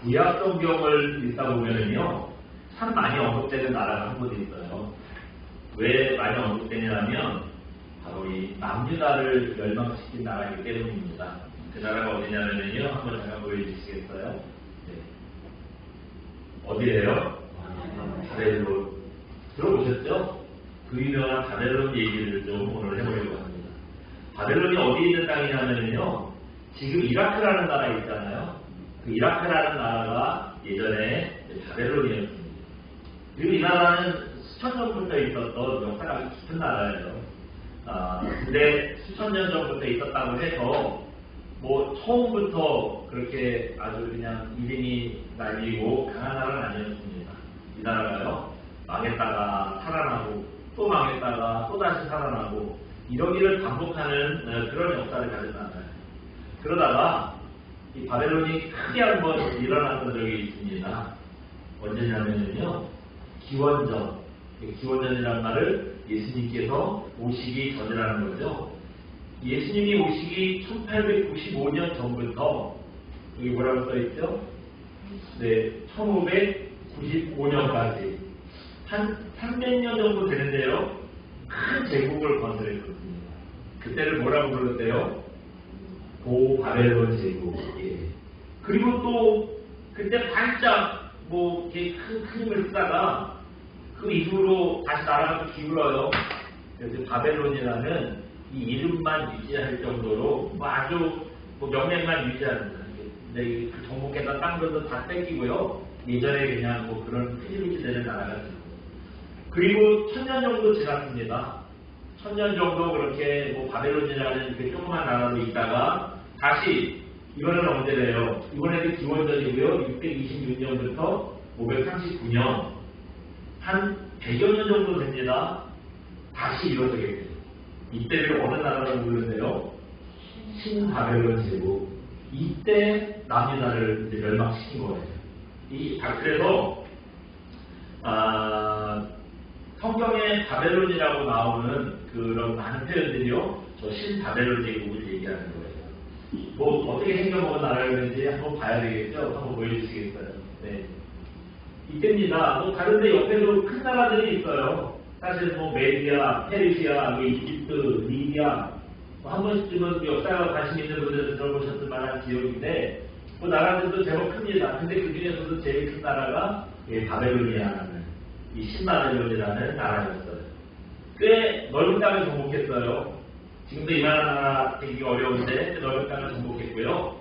구약 성경을 읽다 보면은요, 참 많이 언급되는 나라가 한 곳에 있어요. 왜 많이 언급되냐면 바로 이 남유다를 멸망시킨 나라이기 때문입니다. 그 나라가 어디냐면요, 한번 잠깐 보여주시겠어요? 네. 어디래요? 바벨론. 들어보셨죠? 그 유명한 바벨론 얘기를 좀 오늘 해보려고 합니다. 바벨론이 어디 있는 땅이냐면요, 지금 이라크라는 나라 있잖아요. 그 이라크라는 나라가 예전에 바벨론이었습니다. 그리고 이 나라는 수천 년부터 있었던 역사가 아주 깊은 나라예요. 근데 수천 년 전부터 있었다고 해서 뭐 처음부터 그렇게 아주 그냥 이름이 날리고 강한 나라는 아니었습니다. 이 나라가요, 망했다가 살아나고 또 망했다가 또 다시 살아나고 이러기를 반복하는 그런 역사를 가진 나라예요. 그러다가 이 바벨론이 크게 한번 일어났던 적이 있습니다. 언제냐면요, 기원전. 기원전이라는 말을 예수님께서 오시기 전이라는 거죠. 예수님이 오시기 1895년 전부터, 여기 뭐라고 써있죠? 네, 1595년까지 한 300년 정도 되는데요, 큰 제국을 건설했거든요. 그때를 뭐라고 불렀대요? 고바벨론 제국. 예. 그리고 또 그때 반짝 뭐 이렇게 큰 힘을 쓰다가 그 이후로 다시 나라가 또 기울어요. 그래서 바벨론이라는 이 이름만 유지할 정도로 뭐 아주 뭐 명맥만 유지합니다. 근데 그 정복했던 땅들도 다 뺏기고요. 예전에 그냥 뭐 그런 흐지부지 되는 나라가 되고. 그리고 1000년 정도 지났습니다. 1000년 정도 그렇게 뭐 바벨론이라는 그 조그만 나라로 있다가 다시, 이거는 언제래요? 이번에도 기원전이고요. 626년부터 539년, 한 100여 년 정도 됩니다. 다시 이루어지게 돼요. 이때를 어느 나라로 부르는데요? 신바벨론 제국. 이때 남유다를 이제 멸망시킨 거예요. 그래서 성경에 바벨론이라고 나오는 그런 많은 표현들이요, 저 신바벨론 제국을 얘기하는 거예요. 뭐 어떻게 생겨먹은 나라였는지 한번 봐야 되겠죠? 한번 보여주시겠어요? 네. 이때입니다. 뭐 다른데 옆에도 큰 나라들이 있어요. 사실 뭐 메디아, 페르시아, 이집트, 리비아, 뭐 한 번쯤은 역사가 관심 있는 분들은 들어보셨을 만한 지역인데, 그 나라들도 제법 큽니다. 근데 그 중에서도 제일 큰 나라가 바벨론이라는, 이 신바벨론이라는 나라였어요. 꽤 넓은 땅을 정복했어요. 지금도 이 나라 되기 어려운데 넓은 땅을 정복했고요.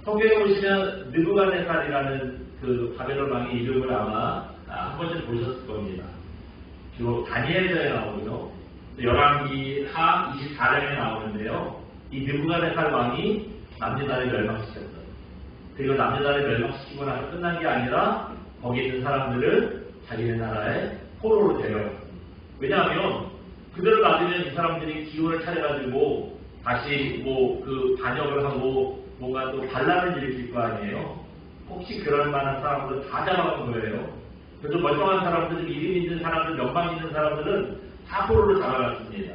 성경에 보시면 느부갓네살이라는 그 바벨론 왕의 이름을 아마 한 번쯤 보셨을 겁니다. 주로 다니엘서에 나오고요. 열왕기 하 24장에 나오는데요. 이 느부갓네살 왕이 남유다를 멸망시켰어요. 그리고 남유다를 멸망시키고 나서 끝난 게 아니라 거기 있는 사람들을 자기네 나라에 포로로 데려갔습니다. 왜냐하면 그대로 놔두면 이 사람들이 기운을 차려가지고 다시 뭐 그 반역을 하고 뭔가 또 반란을 일으킬 거 아니에요. 혹시 그럴 만한 사람들 다 잡아간 거예요. 그래서 멀쩡한 사람들, 이름 있는 사람들, 명망 있는 사람들은 다 포로로 잡아갔습니다.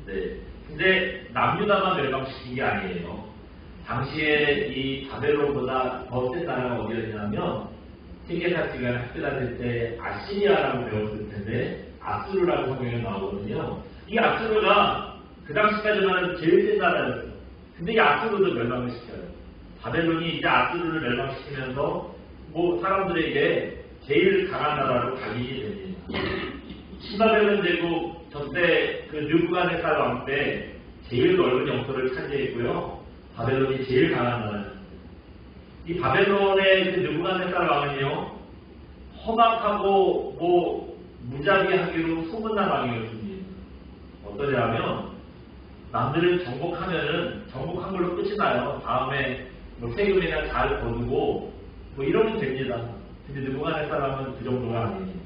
네. 근데 남유다만 멸망시킨 게 아니에요. 당시에 이 바벨론보다 더 센 나라가 어디였냐면, 세계사 시간 학교 다닐 때 아시리아라고 배웠을 텐데, 아수르라고 성경에 나오거든요. 이 아수르가 그 당시까지만 해도 제일 센 나라였어요. 근데 이 아수르도 멸망을 시켜요. 바벨론이 이제 아수르를 멸망시키면서 뭐 사람들에게 제일 강한 나라로 각인이 됩니다. 신바벨론 제국 저때 그 느부갓네살 왕 때 제일 넓은 영토를 차지했고요. 바벨론이 제일 강한 나라였습니다. 이 바벨론의 그 느부갓네살 왕은요, 험악하고 뭐 무자비하기로 소문난 왕이었습니다. 어떠냐면 남들을 정복하면은 정복한 걸로 끝이 나요. 다음에 뭐 세금이나 잘 거두고 뭐 이러면 됩니다. 근데 느부갓네살 왕은 그 정도가 아니에요.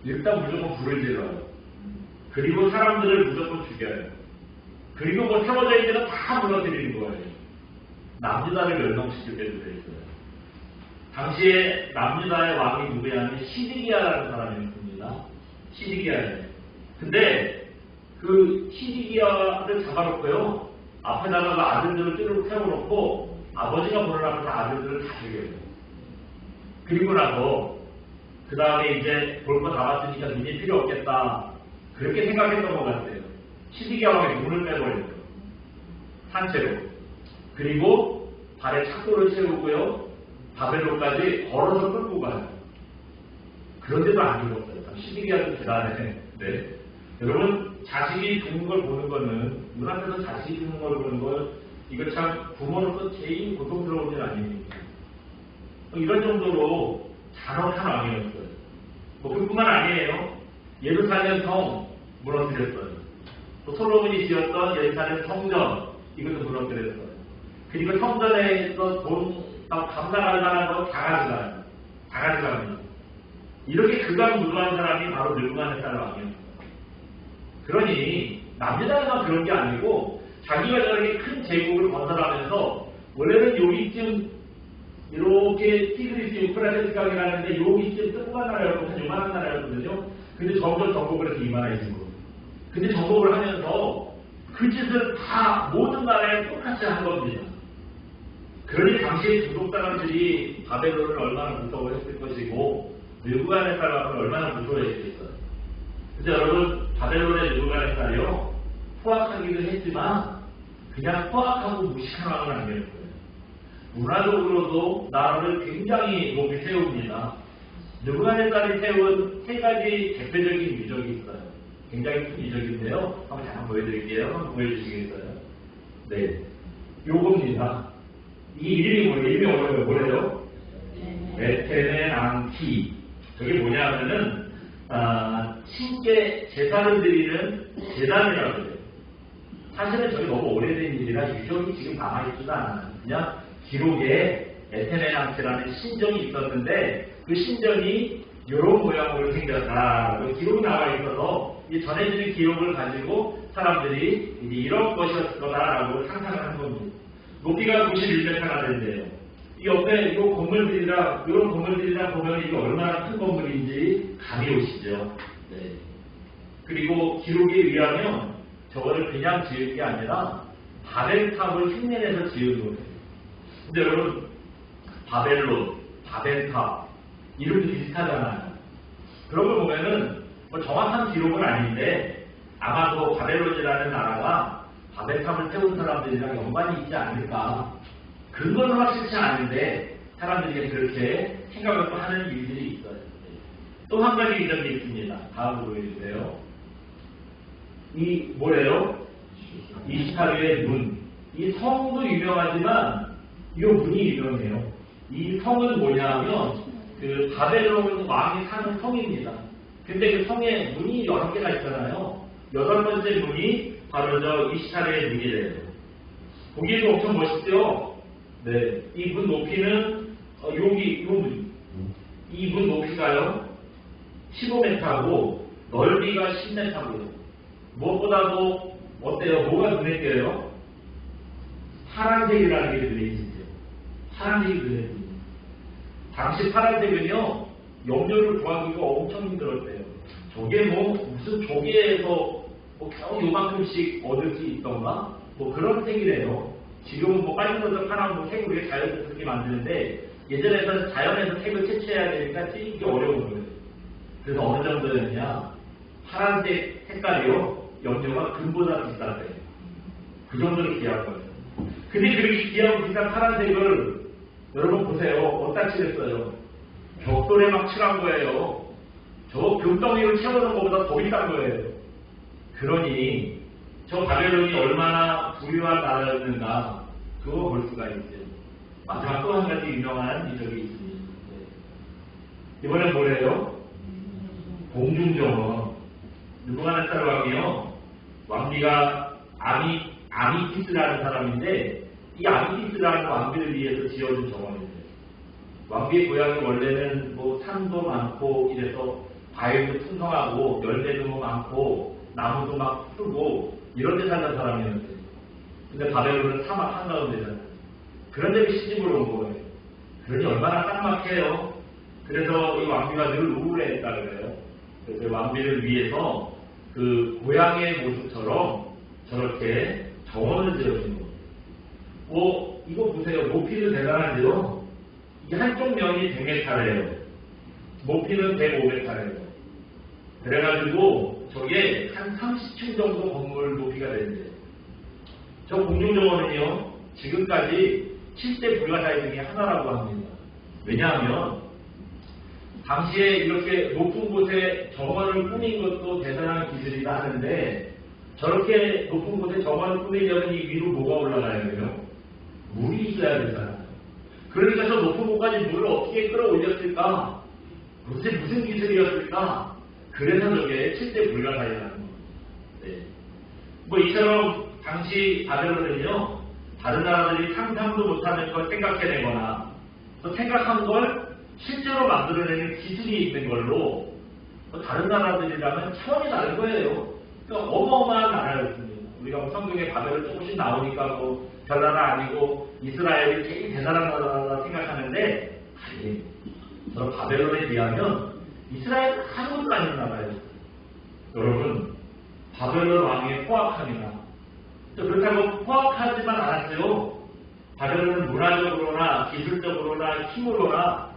일단 무조건 불을 질러요. 그리고 사람들을 무조건 죽여요. 그리고 뭐 세워져 있는 데는 다 무너뜨리는 거예요. 남유다를 멸망시킬 때도 그랬어요. 당시에 남유다의 왕이 누구냐면 시드기야라는 사람이었습니다. 시드기야예요. 근데 그 시드기야를 잡아놓고요, 앞에다가 아들들을 쭈르륵 세워놓고 아버지가 보내라면서 아들들을 다 죽여요. 그리고 나서 그 다음에 이제 볼 거 다 봤으니까 눈이 필요 없겠다. 그렇게 생각했던 것 같아요. 시디경에 눈을 빼버렸어요. 산채로. 그리고 발에 착도를 채우고요. 바벨론까지 걸어서 끌고 가요. 그런데도 안 죽었어요. 참 시디기아도 대단해. 네. 여러분 자식이 죽는 걸 보는 거는 눈앞에서 자식이 죽는 걸 보는 걸 이거 참 부모로서 제일 고통스러운 일 아닙니까? 이런 정도로 잔혹한 왕이었어요. 뭐 그뿐만 아니에요. 예루살렘 성 무너뜨렸어요. 또 솔로몬이 지었던 예루살렘 성전 이것도 무너뜨렸어요. 그리고 성전에서 돈 감당할 만한 거 다 가져가요. 다 가져갑니다. 이렇게 극악무도한 사람이 바로 느부갓네살 왕이었어요. 그러니 남유다에만 그런 게 아니고 자기가 저렇게 큰 제국을 건설하면서 원래는 여기쯤 이렇게 티그리스 유프라테스 강이라는데 여기쯤 조그만 나라였거든요. 요만한 나라였거든요. 근데 점점 정복을 해서 이만해진 거예요. 근데 정복을 하면서 그 짓을 다 모든 나라에 똑같이 한 겁니다. 그러니 당시에 중동 사람들이 바벨론을 얼마나 무서워했을 것이고 느부갓네살 왕을 얼마나 무서워했겠어요. 근데 여러분 바벨론의 느부갓네살이요 포악하기도 했지만 그냥 포악하고 무식한 왕은 아니었어요. 문화적으로도 나라를 굉장히 높이 세웁니다. 느부갓네살이 세운 세 가지 대표적인 유적이 있어요. 굉장히 큰 유적인데요. 한번 잠깐 보여드릴게요. 한번 보여주시겠어요? 네, 요겁니다. 이 이름이 뭐예요? 이름이 어려워요. 뭐래요? 에테네 앙티. 저게 뭐냐면은 신께 제사를 드리는 제단이라고 해요. 사실은 저게 너무 오래된 일이라 유적이 지금 남아있지도 않아요. 그냥 기록에 에테네 앙티라는 신전이 있었는데 그 신전이 이런 모양으로 생겼다. 기록이 나와 있어서 이 전해지는 기록을 가지고 사람들이 이제 이런 것이었을 거다라고 상상을 한 겁니다. 높이가 91m가 된대요. 이 옆에 이 건물들이랑 이런 건물들이랑 보면 이게 얼마나 큰 건물인지 감이 오시죠. 네. 그리고 기록에 의하면 저거를 그냥 지은 게 아니라 바벨탑을 흉내내서 지은 거예요. 근데 여러분 바벨론, 바벨탑 이름도 비슷하잖아요. 그런 걸 보면은 뭐 정확한 기록은 아닌데 아마도 바벨론이라는 나라가 바벨탑을 세운 사람들이랑 연관이 있지 않을까. 근거는 확실치 않은데 사람들이 그렇게 생각을 하는 일들이 있어요. 또 한 가지 이점이 있습니다. 다음으로 보여주세요. 이 뭐래요? 이시타르의 문. 이 성도 유명하지만 이 문이 유명해요. 이 성은 뭐냐면 그 바벨론 왕이 사는 성입니다. 근데 그 성에 문이 여러 개가 있잖아요. 8번째 문이 바로 저 이시타르의 문이래요. 보기에도 엄청 멋있죠? 네. 이 문 높이는 여기 요 문. 이 문 높이가요 15m고 넓이가 10m고요. 무엇보다도 어때요? 뭐가 눈에 띄어요? 파란색이라는 게 눈에 띄죠. 파란색이 눈에 띄죠. 당시 파란색은요 염료를 구하기가 엄청 힘들었대요. 저게 뭐 무슨 조개에서 뭐 겨우 요만큼씩 얻을 수 있던가? 뭐 그런 색이래요. 지금은 뭐 빨간색 파란 뭐 색으로 자연에서 그렇게 만드는데 예전에는 자연에서 색을 채취해야 되니까 찌기 어려운 거예요. 그래서 어느 정도였냐? 파란색 색깔이요. 염료가 금보다 비쌌대요. 그 정도로 귀한 거예요. 근데 그렇게 귀하고 비싼 파란색을 여러분 보세요. 어디다 칠했어요? 벽돌에 막 칠한 거예요. 저 금덩이로 채우는 것보다 더 비싼 거예요. 그러니 저 바벨론이 얼마나 부유한 나라였는가 그거 볼 수가 있죠. 마지막 또 한 가지 유명한 이적이 있습니다. 네. 이번엔 뭐래요? 공중정원. 느부갓네살 왕이요. 왕비가 아미티스라는 사람인데 이 아미티스라는 왕비를 위해서 지어준 정원이에요. 왕비의 고향이 원래는 뭐 산도 많고 이래서 과일도 풍성하고 열매도 많고 나무도 막 푸르고 이런 데 살던 사람이었어요. 근데 바벨론은 사막 한가운데잖아요. 그런 데를 시집을 온 거예요. 그러니 얼마나 쌍막해요. 그래서 이 왕비가 늘 우울해했다 그래요. 그래서 왕비를 위해서 그 고향의 모습처럼 저렇게 정원을 지어준 거예요. 이거 보세요. 높이도 대단한데요. 이게 한쪽 면이 100m래요. 높이는 105m래요. 그래가지고 저게 한 30층 정도 건물 높이가 되는데 저 공중정원은요 지금까지 7대 불가사의 중에 하나라고 합니다. 왜냐하면 당시에 이렇게 높은 곳에 정원을 꾸민 것도 대단한 기술이다 하는데 저렇게 높은 곳에 정원을 꾸미려면 이 위로 뭐가 올라가야 돼요? 물이 있어야 되잖아요. 그러니까 저 높은 곳까지 물을 어떻게 끌어올렸을까? 도대체 무슨 기술이었을까? 그래서 저게 7대 불가사의라는 겁니다. 네. 뭐 이처럼 당시 바벨론은요 다른 나라들이 상상도 못하는 걸 생각해내거나 또 생각한 걸 실제로 만들어내는 기술이 있는 걸로 다른 나라들이라면 차원이 다른 거예요. 그러니까 어마어마한 나라였습니다. 우리가 뭐 성경에 바벨론 조금씩 나오니까 뭐 별나라 아니고 이스라엘이 제일 대단한 나라라 생각하는데 아니 저런 바벨론에 비하면 이스라엘은 아무것도 아닌 나라예요. 여러분 바벨론 왕의 포악함이나 그렇다고 포악하지만 않았어요. 바벨론은 문화적으로나 기술적으로나 힘으로나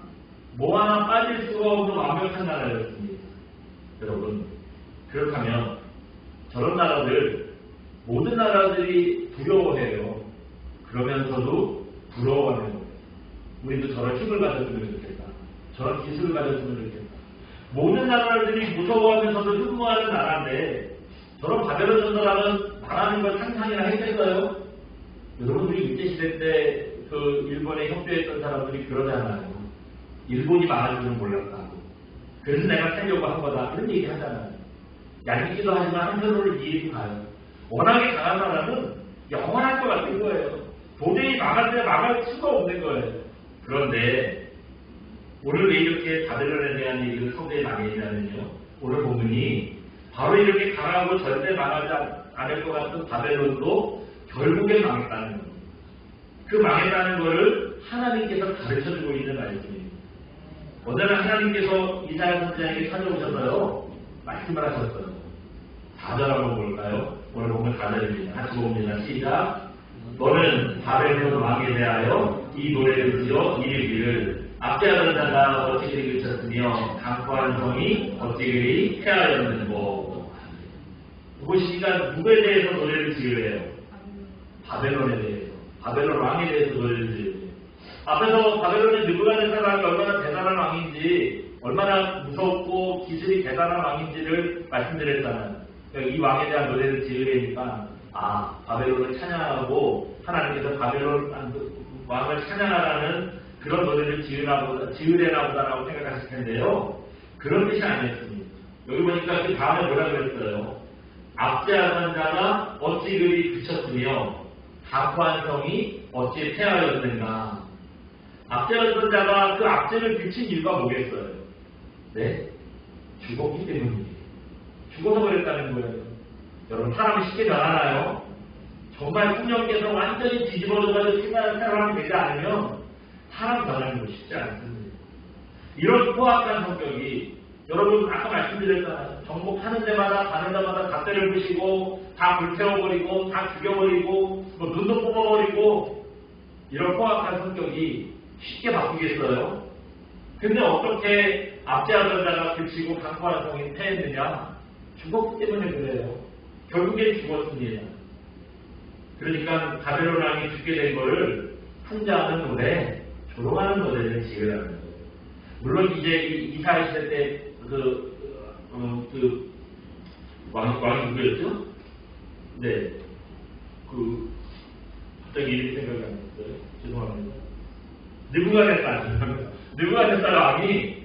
뭐 하나 빠질 수가 없는 완벽한 나라였습니다. 여러분 그렇다면 저런 나라들 모든 나라들이 두려워해요. 그러면서도 부러워하는 거예요. 우리도 저런 힘을 가졌으면 좋겠다. 저런 기술을 가졌으면 좋겠다. 모든 나라들이 무서워하면서도 흠모하는 나라인데 저런 바벨론 전설하면 망하는 걸 상상이나 했겠어요? 여러분들이 일제시대 때 그 일본에 협조했던 사람들이 그러잖아요. 일본이 망할 줄은 몰랐다고. 그래서 내가 살려고 한 거다. 그런 얘기 하잖아요. 얄밉기도 하지만 한편으로 이해도 가요. 워낙에 강한 나라는 영원할 것 같은 거예요. 도저히 망할 때 망할 수가 없는 거예요. 그런데 오늘 왜 이렇게 바벨론에 대한 얘기를 성경에 많이 했냐면요. 오늘 본문이 바로 이렇게 강하고 절대 망하지 않을 것 같은 바벨론도 결국에 망했다는 겁니다. 그 망했다는 것을 하나님께서 가르쳐주고 있는 말씀입니다. 오늘은 하나님께서 이사야 선지자에게 찾아오셔서요. 말씀을 하셨어요. 4절 한번 볼까요? 오늘 보면 4절입니다. 같이 봅니다. 시작. 너는 바벨론 왕에 대하여 이 노래를 지어 이르기를 압제하던 자가 어찌 그리 그쳤으며 강포한 성이 어찌 그리 폐하였는고. 보시니까 누구에 대해서 노래를 지으래요? 바벨론에 대해서. 바벨론 왕에 대해서 노래를 지으래요. 앞에서 바벨론의 느부갓네살이 얼마나 대단한 왕인지 얼마나 무섭고 기술이 대단한 왕인지를 말씀드렸잖아요. 이 왕에 대한 노래를 지으려니까 바벨론을 찬양하고 하나님께서 바벨론 왕을 찬양하라는 그런 노래를 지으려나 보다라고 생각하실 텐데요. 그런 뜻이 아니었습니다. 여기 보니까 그 다음에 뭐라 그랬어요? 압제하던 자가 어찌 그리 그쳤으며 강포한 성이 어찌 폐하였는가. 압제하던 자가 그 압제를 비친 이유가 뭐겠어요? 네? 죽었기 때문이에요. 죽어서 그랬다는 거예요. 여러분 사람이 쉽게 변하나요? 정말 풍년께서 완전히 뒤집어져가지고 생각하는 사람이 되지 않으면 사람 변하는 거 쉽지 않습니다. 이런 포악한 성격이 여러분 아까 말씀드렸잖아요. 정복하는 데마다 가는 데마다 다 때를 부시고 다 불태워버리고 다 죽여버리고 뭐 눈도 뽑아버리고 이런 포악한 성격이 쉽게 바뀌겠어요? 근데 어떻게 압제하던 자가 그치고 강포한 성이 패했느냐? 죽었기 때문에 그래요. 결국엔 죽었습니다. 그러니까 바벨론 왕이 죽게 된 거를 풍자하는 노래, 조롱하는 노래를 지으라는 거예요. 물론 이제 이사야 시대 때 왕이 누구였죠? 네. 갑자기 이름이 생각이 안 났어요. 죄송합니다. 느부갓네살 왕이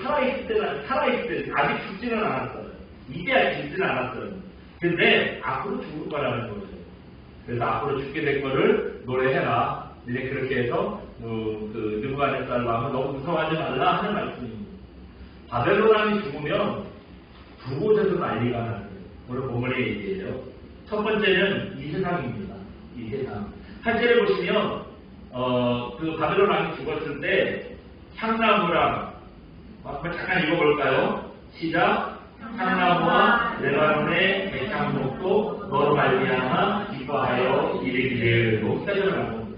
살아있을 때 아직 죽지는 않았어요. 이제야 죽지는 않았어요. 근데 앞으로 죽을 거라는 거죠. 그래서 앞으로 죽게 될 거를 노래해라. 이제 그렇게 해서 느부갓네살 왕은 너무 무서워하지 말라 하는 말씀입니다. 바벨론 왕이 죽으면 두 곳에서 난리가 나는 거예요. 오늘 본문의 얘기예요. 첫 번째는 이 세상입니다. 이 세상. 8절에 보시면 바벨론 왕이 죽었을 때 향나무랑 한번 잠깐 읽어볼까요? 시작. 향나무와 레바논의 백향목도 너로 말미암아 기뻐하여 이르기를. 여기까지는 나옵니다.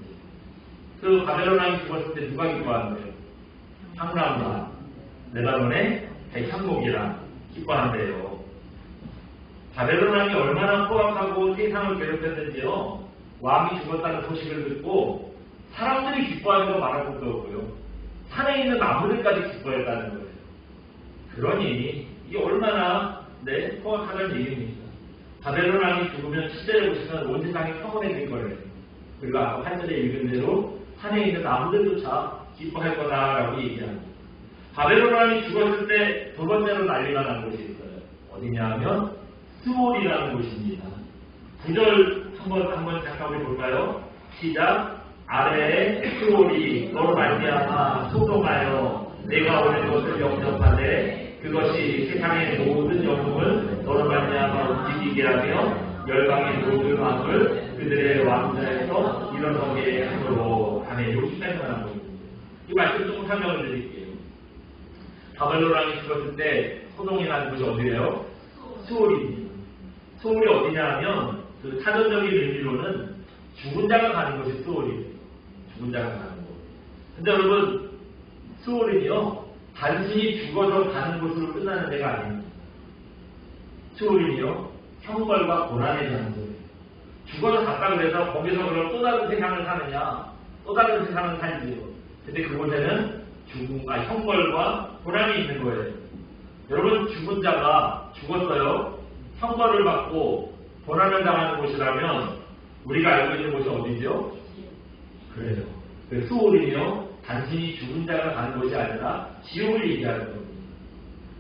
그 바벨론 왕이 죽었을 때 누가 기뻐한대요? 향람과 레바논의 백향목이랑 기뻐한대요. 바벨론 왕이 얼마나 포악하고 세상을 괴롭혔는지요. 왕이 죽었다는 소식을 듣고 사람들이 기뻐하는 거 말할 것도 없고요. 산에 있는 나무들까지 기뻐했다는 거예요. 그러니 이게 얼마나 포악하다는 얘기입니다. 바벨론 왕이 죽으면 시대를 보시면 온 세상이 평온해질 거예요. 그리고 아까 한절에 읽은 대로 산에 있는 나무들조차 기뻐할 거다라고 얘기합니다. 바벨론 왕이 죽었을 때 두 번째로 난리가 난 곳이 있어요. 어디냐 하면 스몰이라는 곳입니다. 9절 한번 잠깐 볼까요? 시작. 아래에 스몰이 너로 말미암아 소동하여 내가 오는 것을 영접하되 그것이 세상의 모든 영웅을 너로 말미암아 움직이게 하며 열방의 모든 왕을 그들의 왕자에서 일어서게 하므로 하네. 여기까지 말한 겁니다. 이 말씀 조금 설명을 드릴게요. 바벨론 왕이 죽었을 때 소동이라는 곳이 어디예요? 수올입니다. 수올이 어디냐 하면 그 사전적인 의미로는 죽은 자가 가는 곳이 수올이에요. 죽은 자가 가는 곳. 근데 여러분 수올은요 단순히 죽어서 가는 곳으로 끝나는 데가 아닙니다. 수올은요 형벌과 고난의 장소예요. 죽어서 갔다 그래서 거기서 그럼 또 다른 세상을 사느냐? 또 다른 세상을 살지요. 근데 그곳에는 형벌과 고난이 있는 거예요. 여러분 죽은 자가 죽었어요. 형벌을 받고 고난을 당하는 곳이라면 우리가 알고 있는 곳이 어디죠? 그래요. 그 수올이요 단순히 죽은 자가 가는 곳이 아니라 지옥을 얘기하는 겁니다.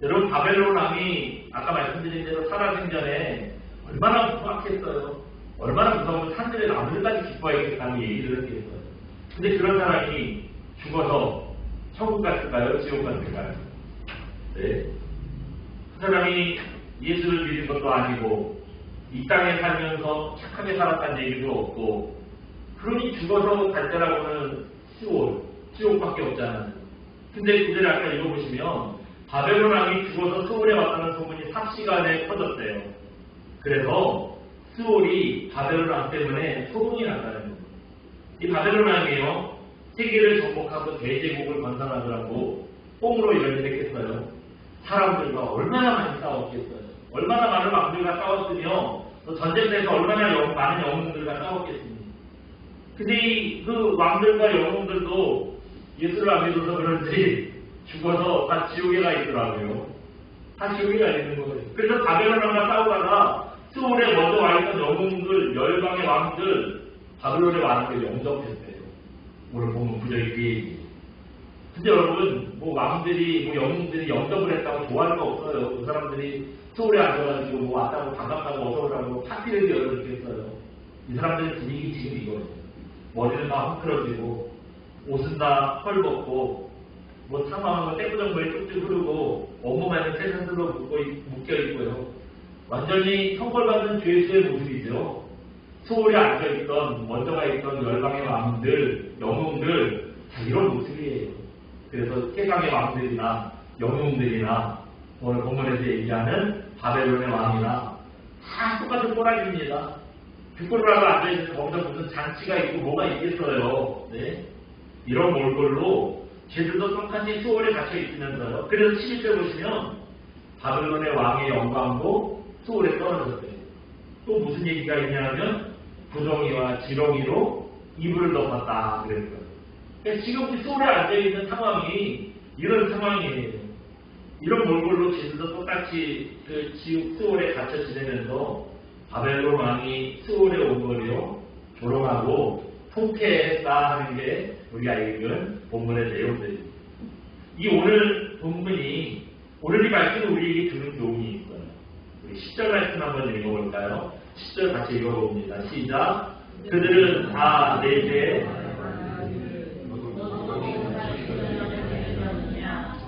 여러분 바벨론 왕이 아까 말씀드린 대로 살아생전에 얼마나 포악했어요. 얼마나 무서운 산들의 나무들까지 기뻐하겠다는 얘기를 했어요. 근데 그런 사람이 죽어서 천국 갔을까요? 지옥 갔을까요? 네. 그 사람이 예수를 믿은 것도 아니고 이 땅에 살면서 착하게 살았다는 얘기도 없고 그러니 죽어서 갈 때라고는 지옥밖에 없잖아요. 근데 그들 아까 읽어보시면 바벨론 왕이 죽어서 스올에 왔다는 소문이 삽시간에 퍼졌대요. 그래서 스올이 바벨론 왕 때문에 소문이 났다는 겁니다. 이 바벨론 왕이요 세계를 정복하고 대제국을 건설하느라고 뽕으로 이런 일을 했어요. 사람들과 얼마나 많이 싸웠겠어요. 얼마나 많은 왕들과 싸웠으며 전쟁터에서 얼마나 많은 영웅들과 싸웠겠습니까. 근데 그 왕들과 영웅들도 예수를 안 믿어서 그런지 죽어서 다 지옥에 가 있더라고요. 다 지옥에 가 있는 거예요. 그래서 바벨론 왕과 싸우다가 스올에 먼저 와 있던 영웅들, 열방의 왕들 바벨론에 왕을 영접했대요. 오늘 보면 구절이 그 얘기. 근데 여러분, 왕들이, 영웅들이 영접을 했다고 좋아할 거 없어요. 그 사람들이 스올에 앉아가지고 왔다고 반갑다고 어서오라고 파티를 열어줬겠어요. 이 사람들의 분위기 지금 이거예요. 머리는 다 흐트러지고, 옷은 다 헐벗고, 상황은 떼구정물에 쭉쭉 흐르고, 온몸에는 새산들로 묶여있고요. 완전히 형벌받는 죄수의 모습이죠. 스올에 앉아있던, 먼저 가 있던 열방의 왕들, 영웅들, 다 이런 모습이에요. 그래서 세상의 왕들이나 영웅들이나 오늘 본문에서 얘기하는 바벨론의 왕이나 다 똑같은 꼬라지입니다. 뒷골이라도 앉아있는 거기서 무슨 장치가 있고 뭐가 있겠어요. 네? 이런 몰골로 쟤들도 똑같이 스올에 갇혀 있으면서요. 그래서 11절 보시면 바벨론의 왕의 영광도 스올에 떨어졌어요. 또 무슨 얘기가 있냐면 부정이와 지렁이로 이불을 덮었다 그랬어요. 그러니까 지금 스올에 앉아있는 상황이 이런 상황이에요. 이런 몰골로 쟤들도 똑같이 그 지옥 스올에 갇혀 지내면서 바벨론 왕이 스올에 온 거요 조롱하고 통쾌했다 하는 게 우리가 읽은 본문의 내용들입니다. 이 오늘 본문이 오늘 이 말씀은 우리에게 주는 교훈이 있어요. 우리 10절 말씀 한번 읽어볼까요? 10절 같이 읽어봅니다. 시작. 그들은 다 내게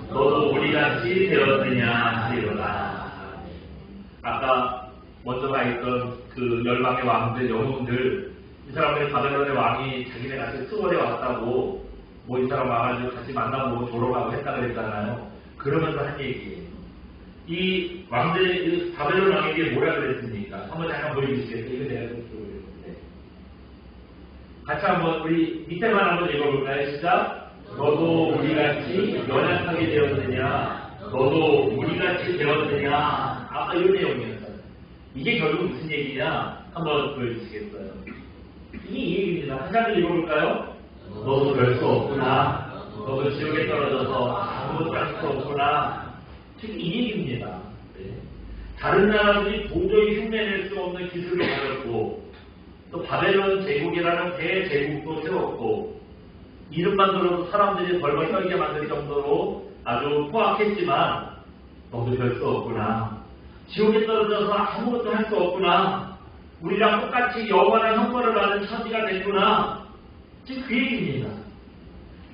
너도 우리같이 되었느냐 하리로다. 아까 먼저 가 있던 그 열방의 왕들, 영웅들, 이 사람들이 바벨론의 왕이 자기네 같이 스올에 왔다고 이 사람 와가지고 같이 만나고 조롱하고 했다 그랬잖아요. 그러면서 한 얘기예요. 이 왕들이 바벨론 왕에게 뭐라 그랬습니까? 한번 잠깐 보여주시겠어요? 이거 내가 좀 보여드렸는데 같이 한번 우리 밑에만 한번 읽어볼까요? 시작. 너도 우리같이 연약하게 되었느냐? 너도 우리같이 되었느냐? 아까 이런 내용이었어요. 이게 결국 무슨 얘기냐? 한번 보여주시겠어요? 이게 이 얘기입니다. 한 장을 읽어볼까요? 너도 별 수 없구나. 너도 지옥에 떨어져서 아무것도 할 수 없구나. 지금 이 얘기입니다. 네. 다른 나라들이 도저히 흉내낼 수 없는 기술을 가졌고 또 바벨론 제국이라는 대제국도 세웠고 이름만 들어도 사람들이 벌벌 떨게 만들 정도로 아주 포악했지만 너도 별 수 없구나. 지옥에 떨어져서 아무것도 할 수 없구나. 우리랑 똑같이 영원한 형벌을 받는 처지가 됐구나. 지금 그 얘기입니다.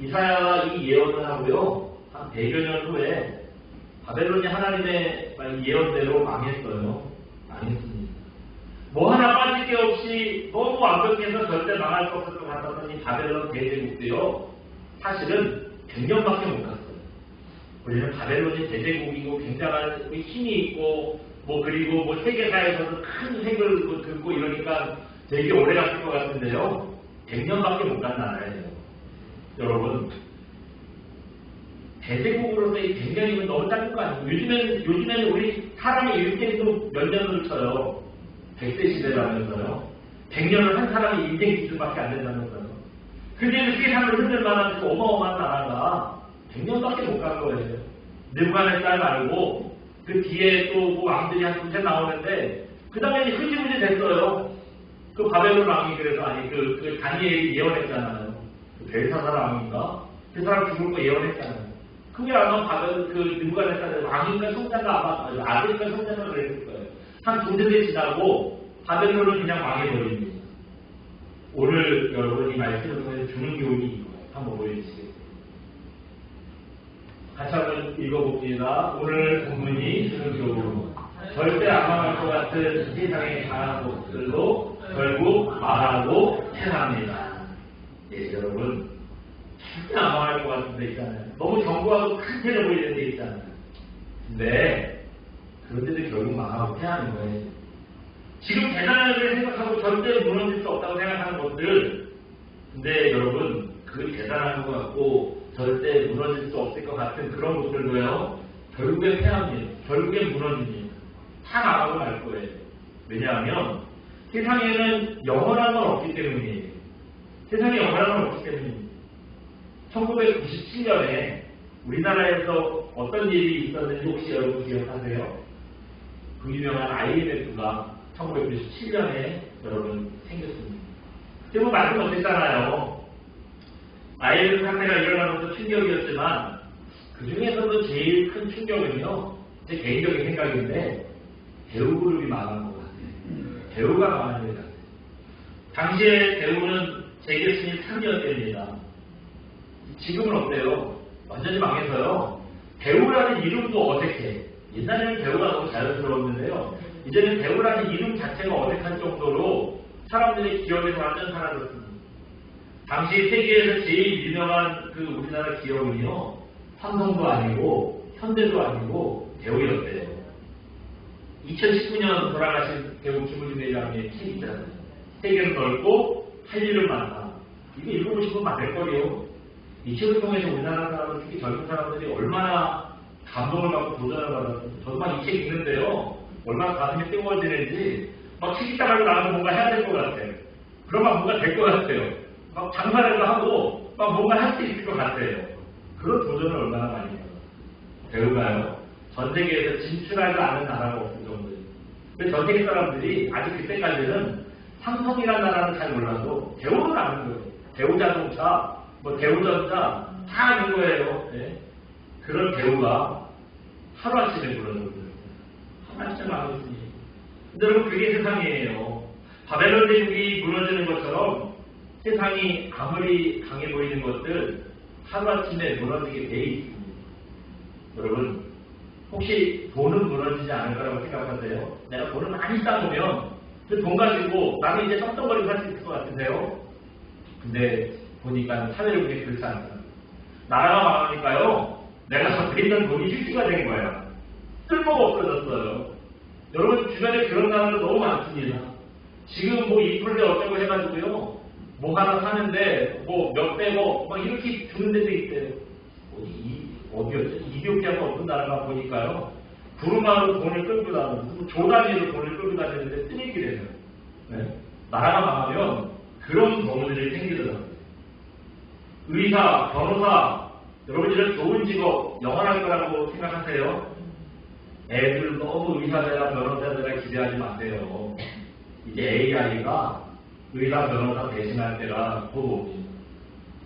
이사야가 이 예언을 하고요. 한 100여 년 후에 바벨론이 하나님의 예언대로 망했어요. 망했습니다. 뭐 하나 빠질 게 없이 너무 완벽해서 절대 망할 수 없을 것 같았던 이 바벨론 대제국도요. 사실은 100년밖에 못 갔어요. 우리는 바벨론이 대제국이고 굉장한 힘이 있고 그리고 세계사에서도 큰 획을 긋고 이러니까 되게 오래 갔을 것 같은데요. 100년밖에 못 간 나라예요. 여러분, 대제국으로서 이 100년이면 너무 짧은 거 아니에요? 요즘에는 우리 사람의 일생도 몇 년을 쳐요. 100세 시대라면서요. 100년을 한 사람의 인생 기준밖에 안 된다면서요. 근데 세상을 흔들 만한 그 어마어마한 나라가 100년밖에 못 간 거예요. 느부갓네살 말고 그 뒤에 또 왕들이 한 군데 나오는데 그 다음에 흐지부지 됐어요. 그 바벨론 왕이 그래서 그 다니엘이 예언했잖아요. 그 벨사살 왕인가? 그 사람 죽을 거 예언했잖아요. 그게 아마 그 느부갓네살 왕인가 성자가 아마 아들인가 성자가 그랬을 거예요. 한 두 세대 지나고 바벨론을 그냥 망해버립니다. 오늘 여러분 이 말씀을 통해 주는 교훈이 이거예요. 한번 보여주시겠어요? 같이 한번 읽어봅니다. 오늘 본문이 주는 교훈. 절대 안 망할 것 같은 세상의 강한 것들도 결국 망하고 태납니다. 예, 여러분. 절대 안 망할 것 같은 데 있잖아요. 너무 견고하고 큰 태를 보이는 데 있잖아요. 근데 그런데도 결국 망하고 태하는 거예요. 지금 대단하게 생각하고 절대 무너질 수 없다고 생각하는 것들, 근데 여러분 그 대단한 것 같고 절대 무너질 수 없을 것 같은 그런 것들도요 결국엔 패합니다. 결국엔 무너집니다. 다 나가고 말 거예요. 왜냐하면 세상에는 영원한 건 없기 때문이에요. 세상에 영원한 건 없기 때문입니다. 1997년에 우리나라에서 어떤 일이 있었는지 혹시 여러분 기억하세요? 그 유명한 IMF가 1997년에 여러분 생겼습니다. 지금 말씀 어땠잖아요. IMF 사태가 일어나면서 충격이었지만 그 중에서도 제일 큰 충격은요. 제 개인적인 생각인데 대우그룹이 망한 것 같아요. 대우가 망한 것 같아요. 당시에 대우는 재계 순위 3위였답니다. 지금은 어때요? 완전히 망해서요. 대우라는 이름도 어색해. 옛날에는 대우가 너무 자연스러웠는데요. 이제는 대우라는 이름 자체가 어색한 정도로 사람들의 기억에서 완전 사라졌습니다. 당시 세계에서 제일 유명한 그 우리나라 기업은요. 삼성도 아니고 현대도 아니고 대우였대요. 2019년 돌아가신 대우 김우진 회장의 책 있잖아요. 세계는 넓고 할 일을 많아. 이거 읽어보시면 맞을 거예요. 이 책을 통해서 우리나라 사람들, 특히 젊은 사람들이 얼마나 감동을 받고 도전을 받았어요. 저도 막 이 책 읽는데요. 얼마나 가슴이 뜨거워지는지 막 책 읽다가 나는 뭔가 해야 될 것 같아요. 그러면 뭔가 될 것 같아요. 막 장사를 하고 막 뭔가 할 수 있을 것 같아요. 그런 도전을 얼마나 많이 해요. 배우가요. 전 세계에서 진출하지 않은 나라가 없을 정도예요. 근데 전 세계 사람들이 아직 그때까지는 삼성이라는 나라는 잘 몰라도 대우는 아는 거예요. 대우자동차, 대우전자 다 아는 거예요. 네. 그런 대우가 하루아침에 무너졌어요. 하루아침에 망했으니. 근데 여러분 그게 세상이에요. 바벨론 대국이 무너지는 것처럼 세상이 아무리 강해 보이는 것들 하루아침에 무너지게 돼 있습니다. 여러분 혹시 돈은 무너지지 않을 거라고 생각하세요? 내가 돈을 많이 쌓으면 그 돈 가지고 나는 이제 떵떵거리고 살 수 있을 것 같은데요? 근데 보니까 사회를 보니 그렇지 않습니다. 나라가 망하니까요. 내가 갖고 있던 돈이 휴지가 된 거야. 쓸모가 없어졌어요. 여러분 주변에 그런 나라도 너무 많습니다. 지금 인플레 어쩌고 해가지고요. 뭐 하나 사는데 뭐 몇백억 막 이렇게 주는 데도 있대요. 어디였죠? 이디오피아가 어떤 나라가 보니까요. 부르마로 돈을 끌고 다니고 조 단위로 돈을 끌고 다니는데 쓰레기래요. 네. 나라가 망하면 그런 경우들이 생기더라고요. 의사, 변호사, 여러분 이런 좋은 직업 영원할 거라고 생각하세요? 애들 너무 의사되라 변호사되라 기대하지 마세요. 이제 AI가 의사 변호사 대신할 때가 곧 옵니다.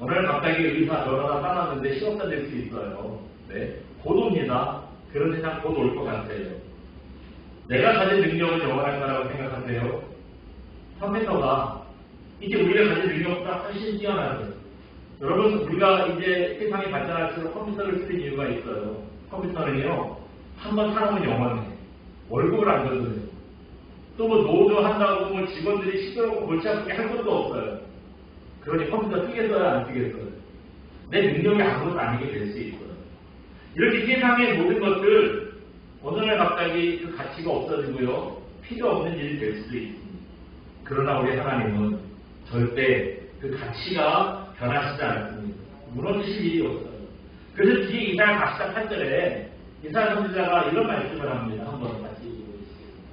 오늘 갑자기 의사 변호사 따놨는데 실업자 될 수 있어요. 네, 곧 옵니다. 그런 세상 곧 올 것 같아요. 내가 가진 능력은 영원할 거라고 생각하세요? 컴퓨터가 이제 우리가 가진 능력보다 훨씬 뛰어나요. 여러분 우리가 이제 세상이 발전할수록 컴퓨터를 쓰는 이유가 있어요. 컴퓨터는요 한번 사람은 영원해. 월급을 안 줘도요. 또 뭐 노조 한다고 뭐 직원들이 시끄럽고 골치 아프게 할 것도 없어요. 그러니 컴퓨터 쓰겠어요 안 쓰겠어요? 내 능력이 아무것도 아니게 될 수 있어요. 이렇게 세상의 모든 것들 어느 날 갑자기 그 가치가 없어지고요. 필요 없는 일이 될 수도 있습니다. 그러나 우리 하나님은 절대 그 가치가 변하시지 않습니다. 무너지실 일이 없어요. 그래서 뒤에 이사야 48절에 이사야 선지자가 이런 말씀을 합니다. 한번 같이 읽어보시겠습니다.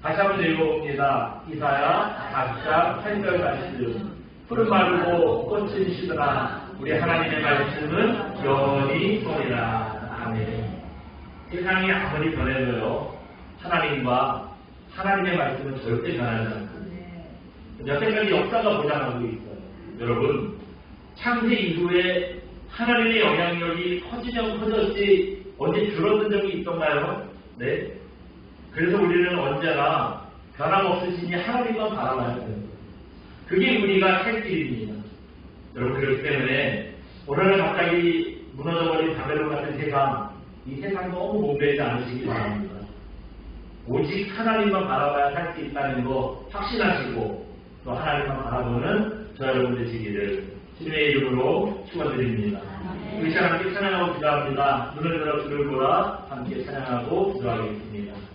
다시 한번 읽어봅니다. 이사야 48절 말씀. 푸른 마르고 꽃은 시드라 우리 하나님의 말씀은 영원히 서리라. 아멘. 세상이 아무리 변해도요 하나님과 하나님의 말씀은 절대 변하지 않습니다. 여태까지 역사가 보장하고 있어요. 여러분 창세 이후에 하나님의 영향력이 커지면 커졌지 언제 줄어든 적이 있던가요? 네. 그래서 우리는 언제나 변함없으시니 하나님만 바라봐야 돼요. 그게 우리가 살 길입니다. 여러분 그렇기 때문에 오늘은 갑자기 무너져버린 바벨론 같은 세상, 이 세상 너무 몸매지 않으시기 바랍니다. 오직 하나님만 바라봐야 살 수 있다는 거 확신하시고 또 하나님만 바라보는 저 여러분 되시기를 주님의 이름으로 축원드립니다. 우리 시간 함께 찬양하고 기도합니다. 눈을 들어 주를 보라 함께 찬양하고 기도하겠습니다.